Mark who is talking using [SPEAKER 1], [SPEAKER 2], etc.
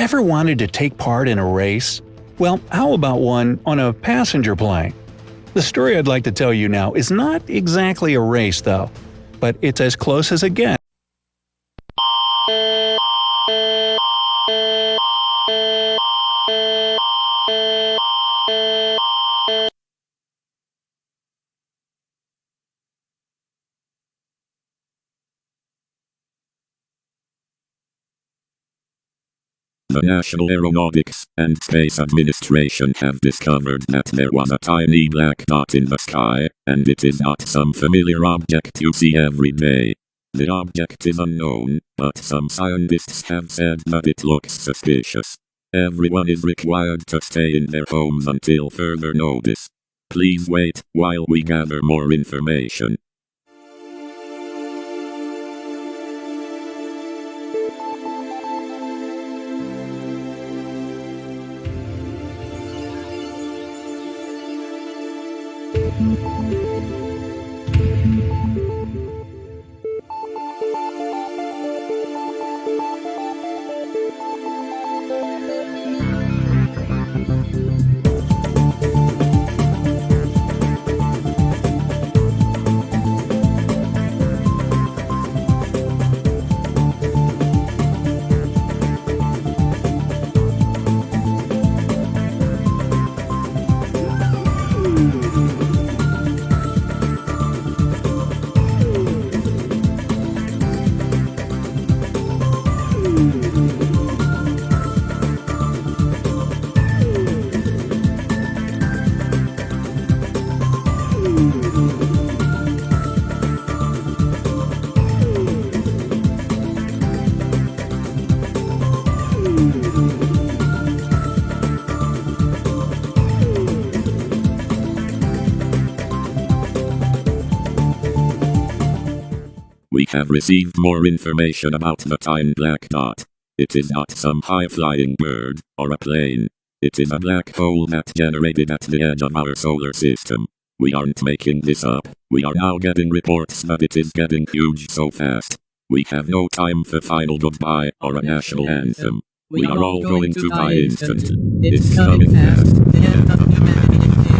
[SPEAKER 1] Ever wanted to take part in a race? Well, how about one on a passenger plane? The story I'd like to tell you now is not exactly a race though, but it's as close as it gets.
[SPEAKER 2] The National Aeronautics and Space Administration have discovered that there was a tiny black dot in the sky, and it is not some familiar object you see every day. The object is unknown, but some scientists have said that it looks suspicious. Everyone is required to stay in their homes until further notice. Please wait while we gather more information. We have received more information about the tiny black dot. It is not some high-flying bird, or a plane. It is a black hole that generated at the edge of our solar system. We aren't making this up. We are now getting reports that it is getting huge so fast. We have no time for final goodbye or a national anthem. We are all going to die instantly. It's coming fast. The end of humanity.